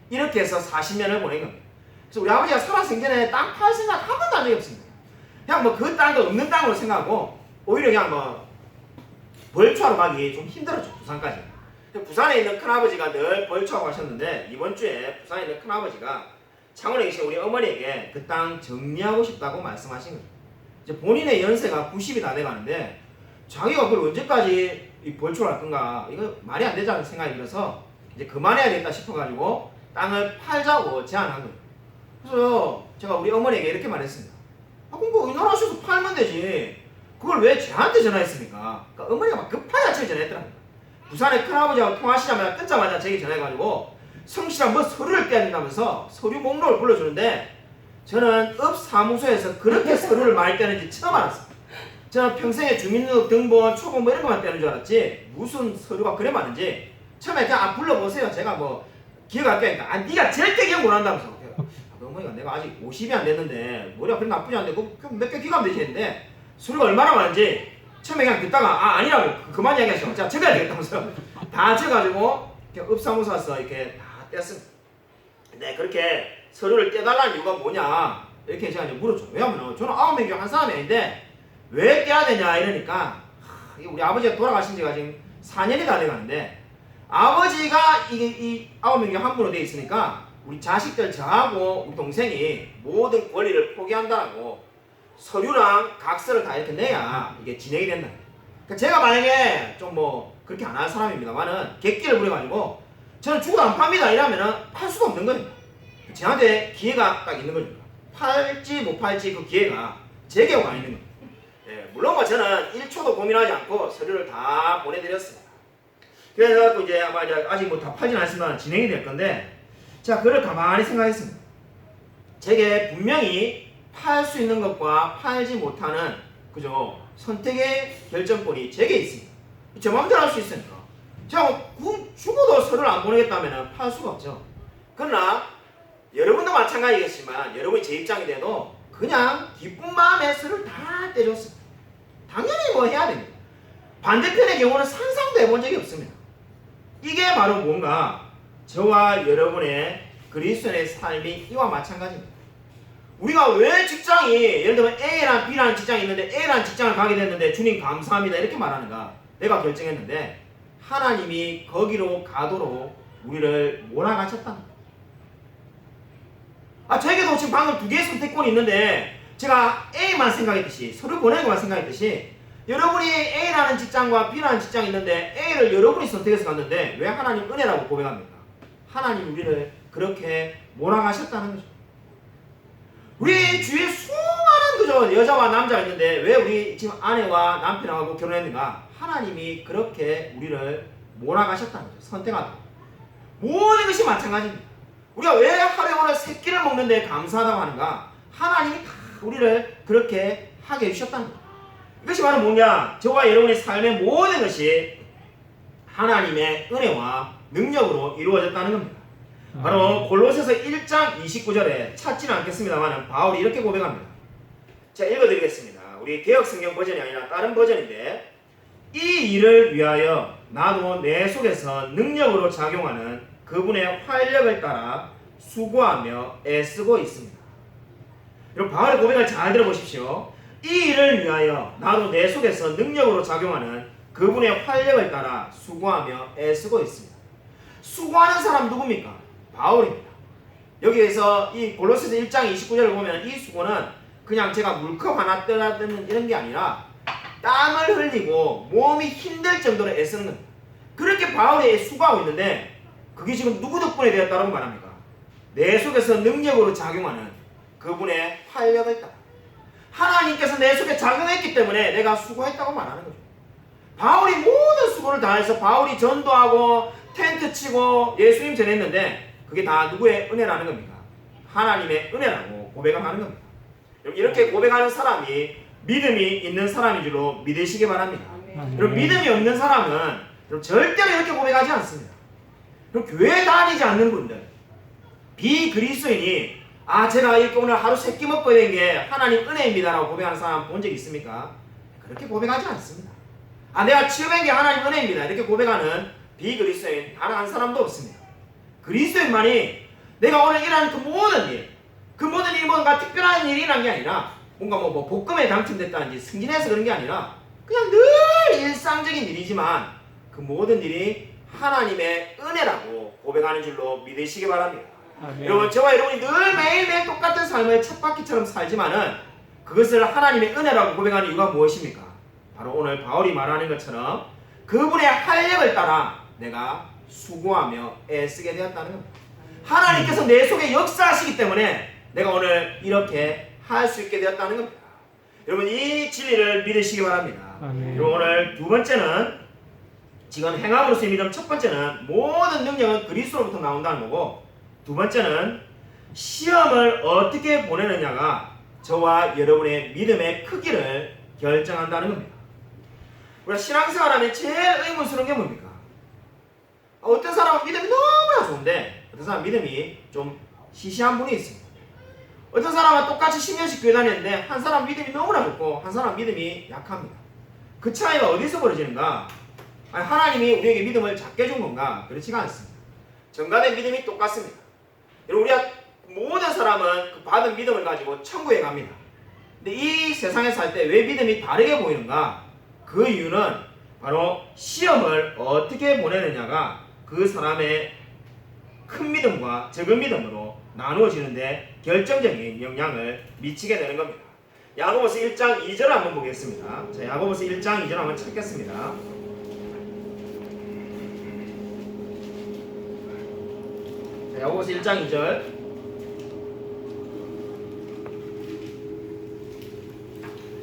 이렇게 해서 40년을 보낸 겁니다. 그래서 우리 아버지가 살아생전에 땅 팔 생각 한 번도 한 적이 없습니다. 그냥 뭐 그 땅도 없는 땅으로 생각하고 오히려 그냥 뭐 벌초하러 가기 좀 힘들었죠. 부산까지. 부산에 있는 큰아버지가 늘 벌초하고 하셨는데 이번 주에 부산에 있는 큰아버지가 창원에 계신 우리 어머니에게 그 땅 정리하고 싶다고 말씀하신 거죠. 이제 본인의 연세가 90이 다 돼가는데 자기가 그걸 언제까지 이 벌초를 할 건가 이거 말이 안 되자는 생각이 들어서 이제 그만해야겠다 싶어가지고 땅을 팔자고 제안한 거예요. 그래서 제가 우리 어머니에게 이렇게 말했습니다. 아 그럼 그 의논하셔서 팔면 되지 그걸 왜 저한테 전화했습니까? 그러니까 어머니가 막 급하게 저에 전화했더라고요. 부산의 큰아버지하고 통화하시자마자 끊자마자 제게 전화해가지고 성실한 뭐 서류를 떼야 된다면서 서류 목록을 불러주는데 저는 읍사무소에서 그렇게 서류를 많이 떼는지 처음 알았어요. 저는 평생에 주민등록번호 초본 뭐 이런 것만 떼는 줄 알았지 무슨 서류가 그래 많은지 처음에 그냥 불러보세요. 제가 뭐 기억할게. 아 네가 절대 기억 못한다면서. 어머니가 내가 아직 50이 안 됐는데 머리가 그리 나쁘지 않은데 그럼 몇 개 기가면 되지 했는데 서류가 얼마나 많은지 처음에 그냥 듣다가 아 아니라고 그만 이야기하시고 자 적어야 되겠다면서 다 적어가지고 읍사무소 와서 이렇게 다 뗐습니다. 네 그렇게 서류를 떼달라는 이유가 뭐냐 이렇게 제가 이제 물었죠. 왜냐면 저는 9명 중 한 사람이 아닌데 왜 떼야 되냐 이러니까 우리 아버지가 돌아가신 지가 지금 4년이 다 돼가는데 아버지가 이 9명 중 한 분으로 돼 있으니까 우리 자식들 저하고 우리 동생이 모든 권리를 포기한다고 서류랑 각서를 다 이렇게 내야 이게 진행이 된다. 그러니까 제가 만약에 좀 뭐 그렇게 안 하는 사람입니다만은 객기를 부려가지고 저는 죽어도 안 팝니다 이러면은 팔 수가 없는 거예요. 저한테 기회가 딱 있는 거죠. 팔지 못 팔지 그 기회가 제게 가 있는 거예요. 예, 물론 뭐 저는 1초도 고민하지 않고 서류를 다 보내드렸습니다. 그래서 또 이제 아마 이제 아직 뭐 다 팔진 않았지만 진행이 될 건데 자 그걸 가만히 생각했습니다. 제게 분명히 팔 수 있는 것과 팔지 못하는 그죠? 선택의 결정권이 제게 있습니다. 제 마음대로 할 수 있으니까. 제가 죽어도 서를 안 보내겠다면 팔 수가 없죠. 그러나 여러분도 마찬가지겠지만 여러분이 제 입장이 돼도 그냥 기쁜 마음에 서를 다 떼줬습니다. 당연히 뭐 해야 됩니다. 반대편의 경우는 상상도 해본 적이 없습니다. 이게 바로 뭔가 저와 여러분의 그리스도인의 삶이 이와 마찬가지입니다. 우리가 왜 직장이 예를 들면 A랑 B라는 직장이 있는데 A라는 직장을 가게 됐는데 주님 감사합니다 이렇게 말하는가? 내가 결정했는데 하나님이 거기로 가도록 우리를 몰아가셨다는 거예요. 저에게도 지금 방금 두 개의 선택권이 있는데 제가 A만 생각했듯이 서로 보내는 것만 생각했듯이 여러분이 A라는 직장과 B라는 직장이 있는데 A를 여러분이 선택해서 갔는데 왜 하나님 은혜라고 고백합니까? 하나님 우리를 그렇게 몰아가셨다는 거죠. 우리 주위에 수많은 그저 여자와 남자가 있는데 왜 우리 지금 아내와 남편하고 결혼했는가? 하나님이 그렇게 우리를 몰아가셨다는 거죠. 선택하다. 모든 것이 마찬가지입니다. 우리가 왜 하루에 오늘 세 끼를 먹는데 감사하다고 하는가? 하나님이 다 우리를 그렇게 하게 해주셨다는 거죠. 이것이 바로 뭐냐? 저와 여러분의 삶의 모든 것이 하나님의 은혜와 능력으로 이루어졌다는 겁니다. 바로 골로새서 1장 29절에 찾지는 않겠습니다만 바울이 이렇게 고백합니다. 제가 읽어드리겠습니다. 우리 개혁성경 버전이 아니라 다른 버전인데 이 일을 위하여 나도 내 속에서 능력으로 작용하는 그분의 활력을 따라 수고하며 애쓰고 있습니다. 여러분 바울의 고백을 잘 들어보십시오. 이 일을 위하여 나도 내 속에서 능력으로 작용하는 그분의 활력을 따라 수고하며 애쓰고 있습니다. 수고하는 사람 누굽니까? 바울입니다. 여기에서 이 골로새서 1장 29절을 보면 이 수고는 그냥 제가 물컵 하나 떠나드는 이런 게 아니라 땀을 흘리고 몸이 힘들 정도로 애쓰는 겁니다. 그렇게 바울이 수고하고 있는데 그게 지금 누구 덕분에 되었다고 말합니까? 내 속에서 능력으로 작용하는 그분의 활력을 따라 하나님께서 내 속에 작용했기 때문에 내가 수고했다고 말하는 거죠. 바울이 모든 수고를 다해서 바울이 전도하고 텐트 치고 예수님 전했는데 그게 다 누구의 은혜라는 겁니까? 하나님의 은혜라고 고백을 하는 겁니다. 이렇게 고백하는 사람이 믿음이 있는 사람인 줄로 믿으시기 바랍니다. 여러분 믿음이 없는 사람은 절대로 이렇게 고백하지 않습니다. 교회 다니지 않는 분들 비그리스도인이 제가 이렇게 오늘 하루 세 끼 먹고 된 게 하나님 은혜입니다라고 고백하는 사람 본 적 있습니까? 그렇게 고백하지 않습니다. 내가 치유된 게 하나님 은혜입니다 이렇게 고백하는 비그리스도인 단 한 사람도 없습니다. 그리스도인만이 내가 오늘 일하는 그 모든 일이 뭔가 특별한 일이 일어난 게 아니라 뭔가 뭐 복금에 당첨됐다든지 승진해서 그런 게 아니라 그냥 늘 일상적인 일이지만 그 모든 일이 하나님의 은혜라고 고백하는 줄로 믿으시기 바랍니다. 여러분 저와 여러분이 늘 매일매일 똑같은 삶을 쳇바퀴처럼 살지만은 그것을 하나님의 은혜라고 고백하는 이유가 무엇입니까? 바로 오늘 바울이 말하는 것처럼 그분의 활력을 따라 내가 수고하며 애쓰게 되었다는 겁니다. 하나님께서 내 속에 역사하시기 때문에 내가 오늘 이렇게 할 수 있게 되었다는 겁니다. 여러분 이 진리를 믿으시기 바랍니다. 여러분 오늘 두 번째는 지금 행함으로서의 믿음 첫 번째는 모든 능력은 그리스도로부터 나온다는 거고 두 번째는 시험을 어떻게 보내느냐가 저와 여러분의 믿음의 크기를 결정한다는 겁니다. 우리가 신앙생활하면 제일 의문스러운 게 뭡니까? 어떤 사람은 믿음이 너무나 좋은데 어떤 사람은 믿음이 좀 시시한 분이 있습니다. 어떤 사람은 똑같이 10년씩 교회 다니는데 한 사람은 믿음이 너무나 좋고 한 사람은 믿음이 약합니다. 그 차이가 어디서 벌어지는가? 하나님이 우리에게 믿음을 작게 준 건가? 그렇지가 않습니다. 정간의 믿음이 똑같습니다. 여러분 우리가 모든 사람은 그 받은 믿음을 가지고 천국에 갑니다. 근데 이 세상에 살 때 왜 믿음이 다르게 보이는가? 그 이유는 바로 시험을 어떻게 보내느냐가 그 사람의 큰 믿음과 적은 믿음으로 나누어지는데 결정적인 영향을 미치게 되는 겁니다. 야고보서 1장 2절 한번 보겠습니다. 자, 야고보서 1장 2절 한번 찾겠습니다. 자, 야고보서 1장 2절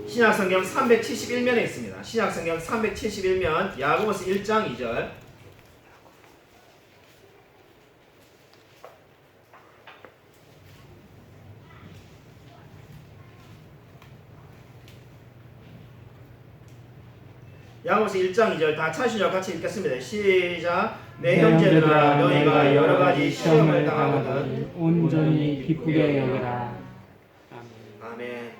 신약성경 371면에 있습니다. 신약성경 371면 야고보서 1장 2절 야고보서 1장 2절 다 찾으시죠? 같이 읽겠습니다. 시작. 내 형제들아 너희가 여러 가지 시험을 당하거든 온전히 기쁘게 여기라. 아멘.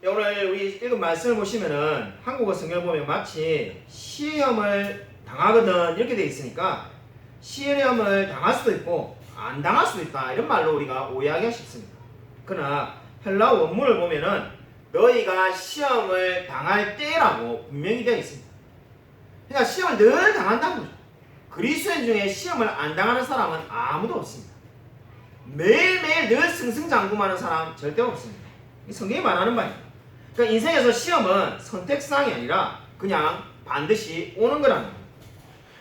오늘 우리 읽은 말씀을 보시면은 한국어 성경을 보면 마치 시험을 당하거든 이렇게 되어 있으니까 시험을 당할 수도 있고 안 당할 수도 있다 이런 말로 우리가 오해하기가 쉽습니다. 그러나 헬라 원문을 보면은 너희가 시험을 당할 때라고 분명히 되어 있습니다. 그러니까 시험을 늘 당한다는 거죠. 그리스도인 중에 시험을 안 당하는 사람은 아무도 없습니다. 매일매일 늘 승승장구하는 사람 절대 없습니다. 이 성경이 말하는 바입니다. 그러니까 인생에서 시험은 선택사항이 아니라 그냥 반드시 오는 거라는 거예요.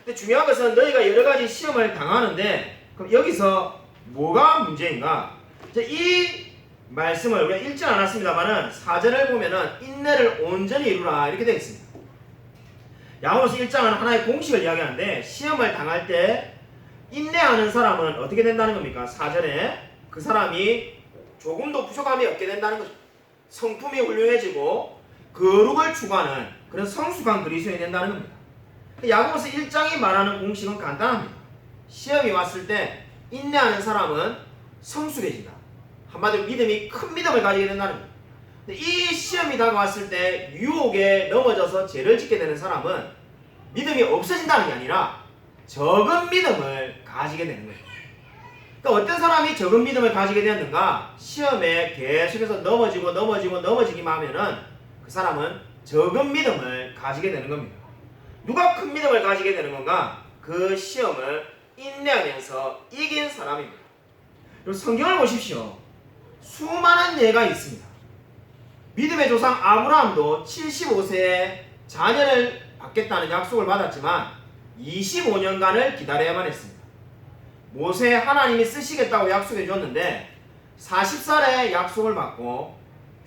근데 중요한 것은 너희가 여러 가지 시험을 당하는데 그럼 여기서 뭐가 문제인가? 이 말씀을 우리가 읽지 않았습니다만은 사전을 보면은 인내를 온전히 이루라 이렇게 되어 있습니다. 야고보서 1장은 하나의 공식을 이야기하는데 시험을 당할 때 인내하는 사람은 어떻게 된다는 겁니까? 사전에 그 사람이 조금도 부족함이 없게 된다는 거죠. 성품이 훌륭해지고 거룩을 추구하는 그런 성숙한 그리스도인이 된다는 겁니다. 야고보서 1장이 말하는 공식은 간단합니다. 시험이 왔을 때 인내하는 사람은 성숙해진다. 한마디로 믿음이 큰 믿음을 가지게 된다는 겁니다. 이 시험이 다가왔을 때 유혹에 넘어져서 죄를 짓게 되는 사람은 믿음이 없어진다는 게 아니라 적은 믿음을 가지게 되는 거예요. 그러니까 어떤 사람이 적은 믿음을 가지게 되었는가? 시험에 계속해서 넘어지기만 하면은 그 사람은 적은 믿음을 가지게 되는 겁니다. 누가 큰 믿음을 가지게 되는 건가? 그 시험을 인내하면서 이긴 사람입니다. 그리고 성경을 보십시오. 수많은 예가 있습니다. 믿음의 조상 아브라함도 75세에 자녀를 받겠다는 약속을 받았지만 25년간을 기다려야만 했습니다. 모세 하나님이 쓰시겠다고 약속해 줬는데 40살에 약속을 받고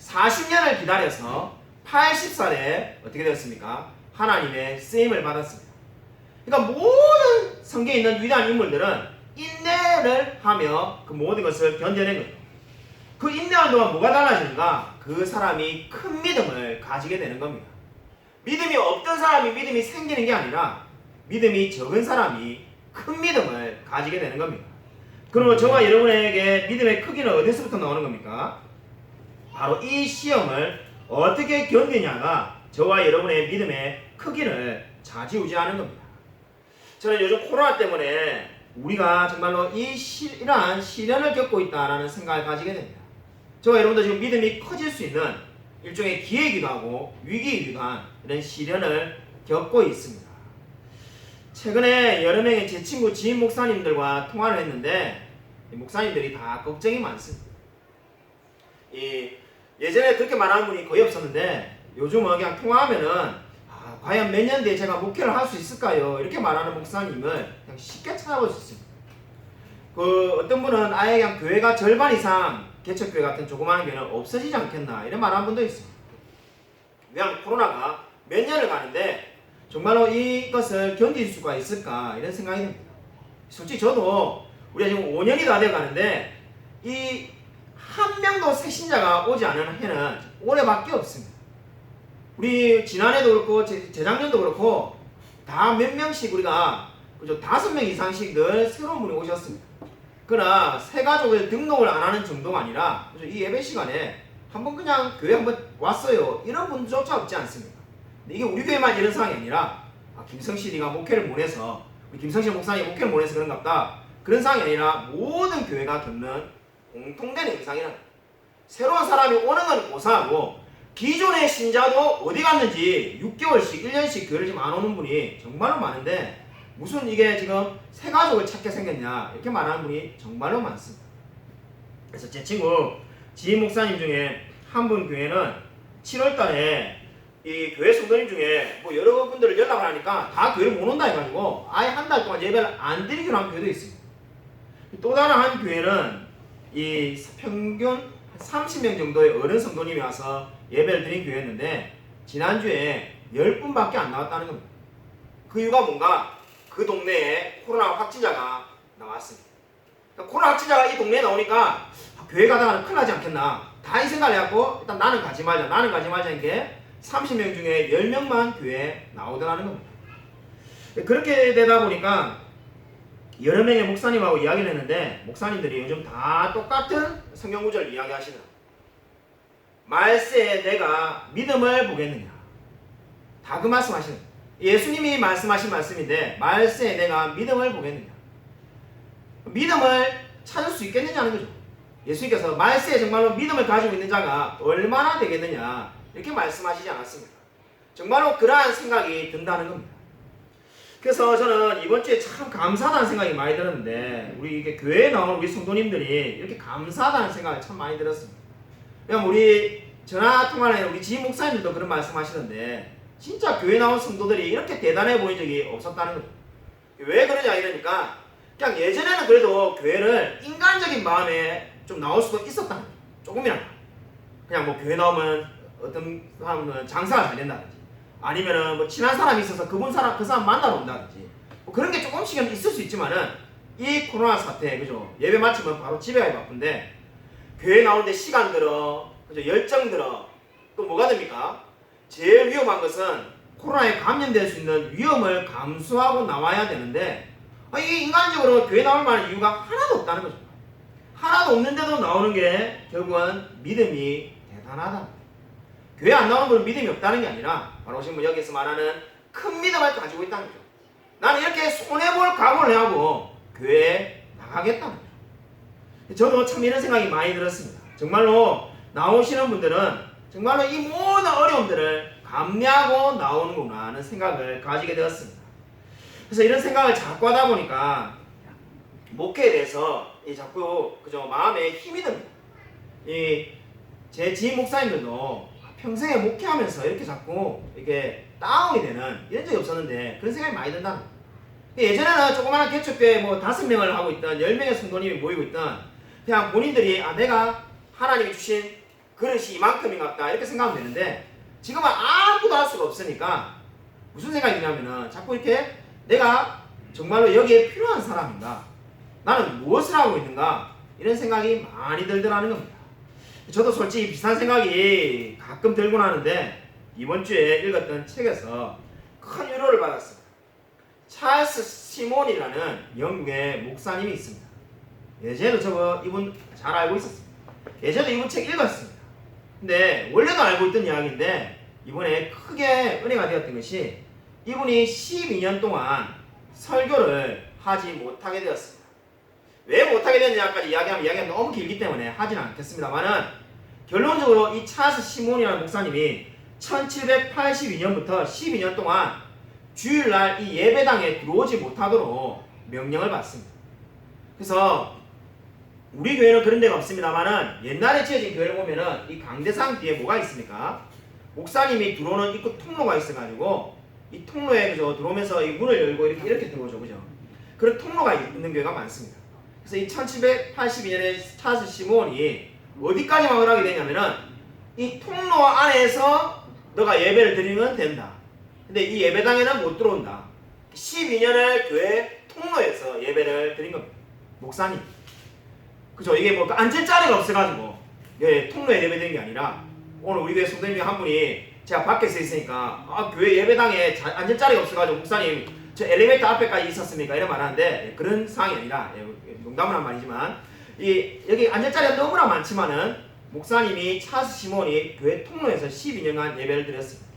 40년을 기다려서 80살에 어떻게 되었습니까? 하나님의 쓰임을 받았습니다. 그러니까 모든 성경에 있는 위대한 인물들은 인내를 하며 그 모든 것을 견뎌낸 거예요. 그 인내하는 동안 뭐가 달라지는가? 그 사람이 큰 믿음을 가지게 되는 겁니다. 믿음이 없던 사람이 믿음이 생기는 게 아니라 믿음이 적은 사람이 큰 믿음을 가지게 되는 겁니다. 그러면 저와 여러분에게 믿음의 크기는 어디서부터 나오는 겁니까? 바로 이 시험을 어떻게 견디냐가 저와 여러분의 믿음의 크기를 좌지우지하는 겁니다. 저는 요즘 코로나 때문에 우리가 정말로 이러한 시련을 겪고 있다는 생각을 가지게 됩니다. 저와 여러분도 지금 믿음이 커질 수 있는 일종의 기회이기도 하고 위기이기도 한 이런 시련을 겪고 있습니다. 최근에 여러 명의 제 친구 지인 목사님들과 통화를 했는데 목사님들이 다 걱정이 많습니다. 예전에 그렇게 말하는 분이 거의 없었는데 요즘은 그냥 통화하면은 과연 몇 년 뒤에 제가 목회를 할 수 있을까요? 이렇게 말하는 목사님을 그냥 쉽게 찾아볼 수 있습니다. 어떤 분은 아예 그냥 교회가 절반 이상 개척교회 같은 조그마한 교회는 없어지지 않겠나 이런 말하는 분도 있습니다. 왜냐하면 코로나가 몇 년을 가는데 정말로 이것을 견딜 수가 있을까 이런 생각이 듭니다. 솔직히 저도 우리가 지금 5년이 다 돼가는데 이 한 명도 새 신자가 오지 않은 해는 올해밖에 없습니다. 우리 지난해도 그렇고 재작년도 그렇고 다 몇 명씩 우리가 그죠 5명 이상씩 늘 새로운 분이 오셨습니다. 그러나 새 가족을 등록을 안 하는 정도가 아니라 그죠? 이 예배 시간에 한번 그냥 교회 한번 왔어요 이런 분조차 없지 않습니까? 근데 이게 우리 교회만 이런 상황이 아니라 김성실이가 목회를 못 해서 우리 김성실 목사님이 목회를 못 해서 그런가 보다 그런 상황이 아니라 모든 교회가 겪는 공통된 현상이라는 거예요. 새로운 사람이 오는 건 고사하고 기존의 신자도 어디 갔는지 6개월씩 1년씩 교회를 지금 안 오는 분이 정말로 많은데 무슨 이게 지금 새 가족을 찾게 생겼냐 이렇게 말하는 분이 정말로 많습니다. 그래서 제 친구 지인 목사님 중에 한 분 교회는 7월 달에 이 교회 성도님 중에 뭐 여러 분들을 연락을 하니까 다 교회를 못 온다 해가지고 아예 한 달 동안 예배를 안 드리기로 한 교회도 있습니다. 또 다른 한 교회는 이 평균 30명 정도의 어른 성도님이 와서 예배를 드린 교회였는데 지난주에 10분밖에 안 나왔다는 겁니다. 그 이유가 뭔가 그 동네에 코로나 확진자가 나왔습니다. 그러니까 코로나 확진자가 이 동네에 나오니까 교회 가다가는 큰일 나지 않겠나 다 이 생각을 해갖고 일단 나는 가지 말자 이게 30명 중에 10명만 교회에 나오더라는 겁니다. 그렇게 되다 보니까 여러 명의 목사님하고 이야기를 했는데 목사님들이 요즘 다 똑같은 성경 구절 이야기하시더라고요. 말세에 내가 믿음을 보겠느냐. 다 그 말씀 하시는 거예요. 예수님이 말씀하신 말씀인데 말세에 내가 믿음을 보겠느냐. 믿음을 찾을 수 있겠느냐는 거죠. 예수님께서 말세에 정말로 믿음을 가지고 있는 자가 얼마나 되겠느냐 이렇게 말씀하시지 않았습니까? 정말로 그러한 생각이 든다는 겁니다. 그래서 저는 이번 주에 참 감사하다는 생각이 많이 들었는데 우리 이게 교회에 나오는 우리 성도님들이 이렇게 감사하다는 생각이 참 많이 들었습니다. 왜냐면 우리 전화 통화에 우리 지인 목사님들도 그런 말씀하시는데 진짜 교회 나온 성도들이 이렇게 대단해 보인 적이 없었다는 거죠. 왜 그러냐 이러니까 그냥 예전에는 그래도 교회를 인간적인 마음에 좀 나올 수도 있었다는 거죠. 조금이라도 그냥 뭐 교회 나오면 어떤 사람은 장사가 잘 된다든지 아니면은 뭐 친한 사람이 있어서 그 사람 만나러 온다든지 뭐 그런 게 조금씩은 있을 수 있지만은 이 코로나 사태 그죠 예배 마치면 바로 집에 가기 바쁜데 교회 나오는데 시간 들어 그죠 열정 들어 또 뭐가 됩니까? 제일 위험한 것은 코로나에 감염될 수 있는 위험을 감수하고 나와야 되는데 이게 인간적으로 교회 나올 만한 이유가 하나도 없다는 거죠. 하나도 없는데도 나오는 게 결국은 믿음이 대단하다. 교회 안 나오는 건 믿음이 없다는 게 아니라 바로 지금 여기서 말하는 큰 믿음을 가지고 있다는 거죠. 나는 이렇게 손해볼 각오를 하고 교회에 나가겠다는 거죠. 저도 참 이런 생각이 많이 들었습니다. 정말로 나오시는 분들은 정말로 이 모든 어려움들을 감내하고 나오는구나 하는 생각을 가지게 되었습니다. 그래서 이런 생각을 자꾸 하다 보니까 목회에 대해서 자꾸 그저 마음에 힘이 듭니다. 제 지인 목사님들도 평생에 목회하면서 이렇게 자꾸 이렇게 다운이 되는 이런 적이 없었는데 그런 생각이 많이 든다. 예전에는 조그마한 개척교회 뭐 5명을 하고 있던 10명의 성도님이 모이고 있던 그냥 본인들이 내가 하나님이 주신 그릇이 이만큼인 것 같다 이렇게 생각하면 되는데 지금은 아무도 할 수가 없으니까 무슨 생각이 드냐면은 자꾸 이렇게 내가 정말로 여기에 필요한 사람인가 나는 무엇을 하고 있는가 이런 생각이 많이 들더라는 겁니다. 저도 솔직히 비슷한 생각이 가끔 들곤 하는데 이번 주에 읽었던 책에서 큰 위로를 받았습니다. 찰스 시몬이라는 영국의 목사님이 있습니다. 예전에도 이분 잘 알고 있었습니다. 예전에도 이분 책 읽었습니다. 근데 원래도 알고 있던 이야기인데 이번에 크게 은혜가 되었던 것이 이분이 12년 동안 설교를 하지 못하게 되었습니다. 왜 못하게 됐냐까지 이야기가 너무 길기 때문에 하지는 않겠습니다만은 결론적으로 이 찰스 시몬이라는 목사님이 1782년부터 12년 동안 주일날 이 예배당에 들어오지 못하도록 명령을 받습니다. 그래서 우리 교회는 그런 데가 없습니다만은 옛날에 지어진 교회를 보면은 이 강대상 뒤에 뭐가 있습니까? 목사님이 들어오는 입구 통로가 있어가지고 이 통로에 그저 들어오면서 이 문을 열고 이렇게 들어오죠, 그죠? 그런 통로가 있는 교회가 많습니다. 그래서 이 1782년에 찰스 시몬이 어디까지 막을 하게 되냐면은 이 통로 안에서 너가 예배를 드리면 된다. 근데 이 예배당에는 못 들어온다. 12년을 교회 통로에서 예배를 드린 겁니다. 목사님. 그죠? 이게 뭐 앉을 자리가 없어가지고 통로에 예배 드린 게 아니라 오늘 우리 교회 성도님 한 분이 제가 밖에서 있으니까 교회 예배당에 앉을 자리가 없어가지고 목사님 저 엘리베이터 앞에까지 있었습니까? 이런 말 하는데 그런 상황이 아니라 농담을 한 말이지만 여기 앉을 자리가 너무나 많지만은 목사님이 찰스 시몬이 교회 통로에서 12년간 예배를 드렸습니다.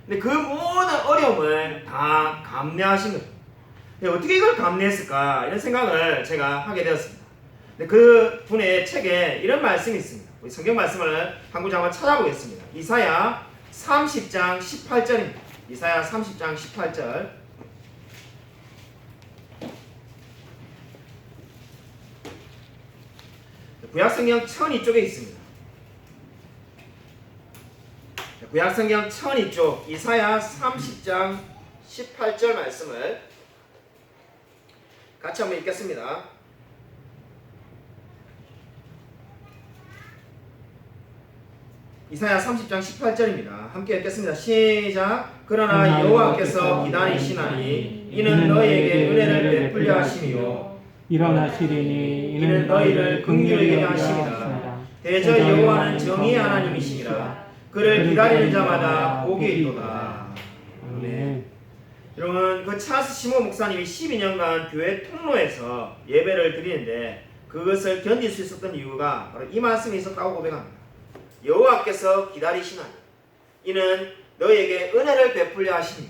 근데 그 모든 어려움을 다 감내하신 거죠. 어떻게 이걸 감내했을까 이런 생각을 제가 하게 되었습니다. 근데 그 분의 책에 이런 말씀이 있습니다. 우리 성경 말씀을 한 구절 한번 찾아보겠습니다. 이사야 30장 18절입니다. 이사야 30장 18절. 구약성경 1002쪽에 있습니다. 구약성경 1002쪽 이사야 30장 18절 말씀을 같이 한번 읽겠습니다. 이사야 30장 18절입니다. 함께 읽겠습니다. 시작. 그러나 여호와께서 기다리시나니 이는 너희에게 은혜를 베풀려 하심이요 일어나시리니 이는 너희를 긍휼히 여기게 하심이라. 대저 여호와는 정의의 하나님이시니라. 그를 기다리는 자마다 복이 있도다. 아멘. 여러분, 그 찰스 시모 목사님이 12년간 교회 통로에서 예배를 드리는데 그것을 견딜 수 있었던 이유가 바로 이 말씀이 있었다고 고백합니다. 여호와께서 기다리시나니 이는 너희에게 은혜를 베풀려 하시니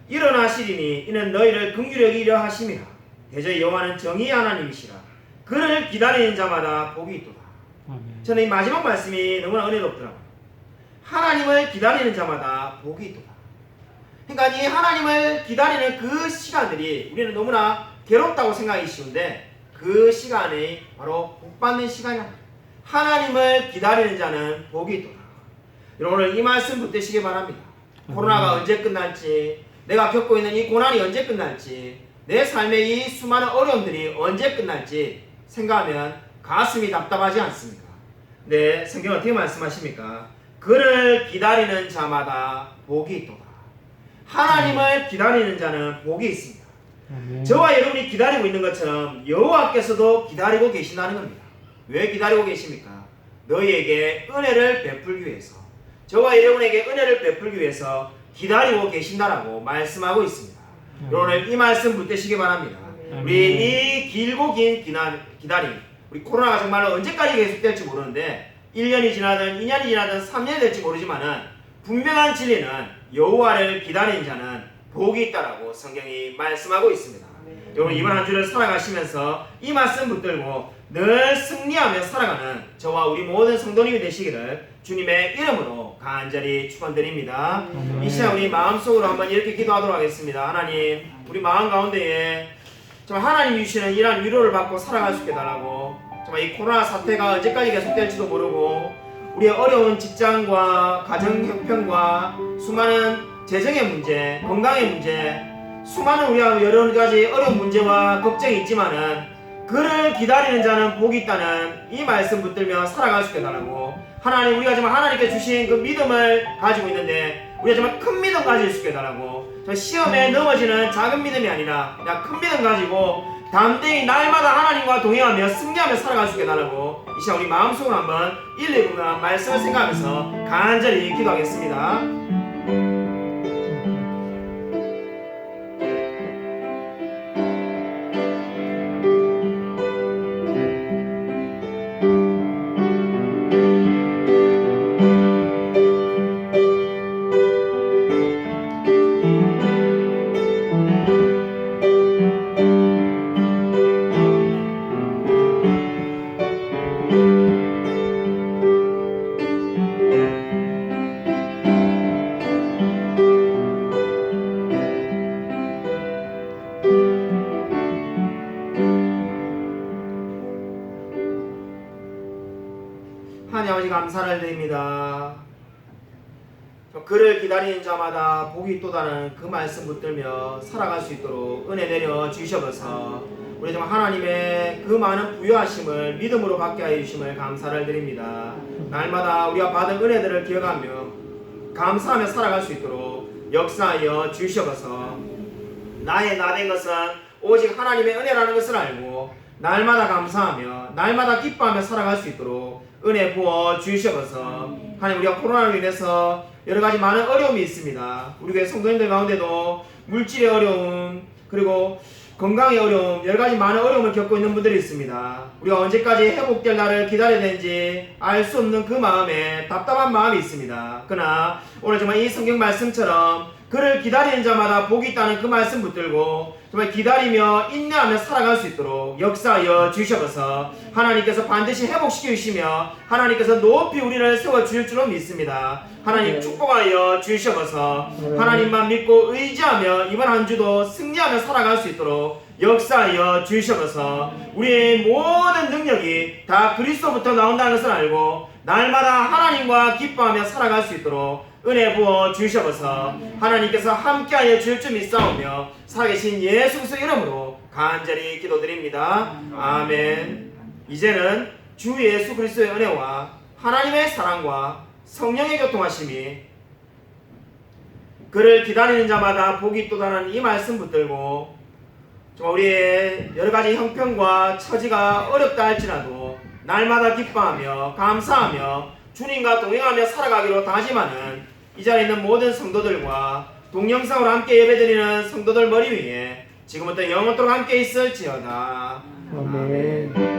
일어나시리니 이는 너희를 긍휼히 여기려 하심이라. 대저 여호와는 정의의 하나님이시라. 그를 기다리는 자마다 복이 있도다. 아멘. 저는 이 마지막 말씀이 너무나 은혜롭더라고요. 하나님을 기다리는 자마다 복이 있도다. 그러니까 이 하나님을 기다리는 그 시간들이 우리는 너무나 괴롭다고 생각하기 쉬운데 그 시간이 바로 복받는 시간이야. 하나님을 기다리는 자는 복이 있도다. 여러분, 오늘 이 말씀 붙드시기 바랍니다. 코로나가 언제 끝날지, 내가 겪고 있는 이 고난이 언제 끝날지, 내 삶의 이 수많은 어려움들이 언제 끝날지 생각하면 가슴이 답답하지 않습니까? 네, 성경은 어떻게 말씀하십니까? 그를 기다리는 자마다 복이 있도다. 하나님을 기다리는 자는 복이 있습니다. 아멘. 저와 여러분이 기다리고 있는 것처럼 여호와께서도 기다리고 계신다는 겁니다. 왜 기다리고 계십니까? 너희에게 은혜를 베풀기 위해서, 저와 여러분에게 은혜를 베풀기 위해서 기다리고 계신다라고 말씀하고 있습니다. 오늘 이 말씀 붙드시기 바랍니다. 우리 이 길고 긴 기다림, 우리 코로나가 정말로 언제까지 계속될지 모르는데 1년이 지나든 2년이 지나든 3년이 될지 모르지만은 분명한 진리는 여호와를 기다리는 자는 복이 있다라고 성경이 말씀하고 있습니다. 여러분, 이번 한 주를 살아가시면서 이 말씀 붙들고 늘 승리하며 살아가는 저와 우리 모든 성도님이 되시기를 주님의 이름으로 간절히 축원드립니다. 이 시간 우리 마음속으로 한번 이렇게 기도하도록 하겠습니다. 하나님, 우리 마음 가운데에 정말 하나님이 주시는 이러한 위로를 받고 살아갈 수 있게 달라고, 정말 이 코로나 사태가 언제까지 계속될지도 모르고 우리의 어려운 직장과 가정 형편과 수많은 재정의 문제, 건강의 문제, 수많은 우리가 여러 가지 어려운 문제와 걱정이 있지만은 그를 기다리는 자는 복이 있다는 이 말씀 붙들며 살아갈 수 있게 달라고, 하나님, 우리가 정말 하나님께 주신 그 믿음을 가지고 있는데 우리가 정말 큰 믿음 가질 수 있게 달라고, 시험에 넘어지는 작은 믿음이 아니라 그냥 큰 믿음 가지고 담대히 날마다 하나님과 동행하며 승리하며 살아갈 수 있게 달라고, 이 시간 우리 마음속으로 한번 1, 2분간 말씀을 생각하면서 간절히 기도하겠습니다. 하나님 아버지, 감사를 드립니다. 그를 기다리는 자마다 복이 있도다는 그 말씀 붙들며 살아갈 수 있도록 은혜 내려 주셔서 우리 정말 하나님의 그 많은 부여하심을 믿음으로 받게 하여 주심을 감사를 드립니다. 날마다 우리가 받은 은혜들을 기억하며 감사하며 살아갈 수 있도록 역사하여 주셔서 나의 나된 것은 오직 하나님의 은혜라는 것을 알고 날마다 감사하며 날마다 기뻐하며 살아갈 수 있도록 은혜 부어 주셔서, 하나님, 우리가 코로나로 인해서 여러 가지 많은 어려움이 있습니다. 우리 교회 성도님들 가운데도 물질의 어려움, 그리고 건강의 어려움, 여러 가지 많은 어려움을 겪고 있는 분들이 있습니다. 우리가 언제까지 회복될 날을 기다려야 되는지 알 수 없는 그 마음에 답답한 마음이 있습니다. 그러나 오늘 정말 이 성경 말씀처럼 그를 기다리는 자마다 복이 있다는 그 말씀 붙들고 정말 기다리며 인내하며 살아갈 수 있도록 역사하여 주셔서 하나님께서 반드시 회복시켜 주시며 하나님께서 높이 우리를 세워주실 줄로 믿습니다. 하나님, 축복하여 주셔서 하나님만 믿고 의지하며 이번 한 주도 승리하며 살아갈 수 있도록 역사하여 주셔서 우리의 모든 능력이 다 그리스도부터 나온다는 것을 알고 날마다 하나님과 기뻐하며 살아갈 수 있도록 은혜 부어 주셔서 하나님께서 함께하여 줄 줄 믿사오며 살아계신 예수 그리스도 이름으로 간절히 기도드립니다. 아멘. 이제는 주 예수 그리스도의 은혜와 하나님의 사랑과 성령의 교통하심이 그를 기다리는 자마다 복이 있도다는 이 말씀 붙들고 정말 우리의 여러 가지 형편과 처지가 어렵다 할지라도 날마다 기뻐하며 감사하며 주님과 동행하며 살아가기로 다짐하는 이 자리에 있는 모든 성도들과 동영상으로 함께 예배드리는 성도들 머리 위에 지금부터 영원토록 함께 있을지어다. 아멘.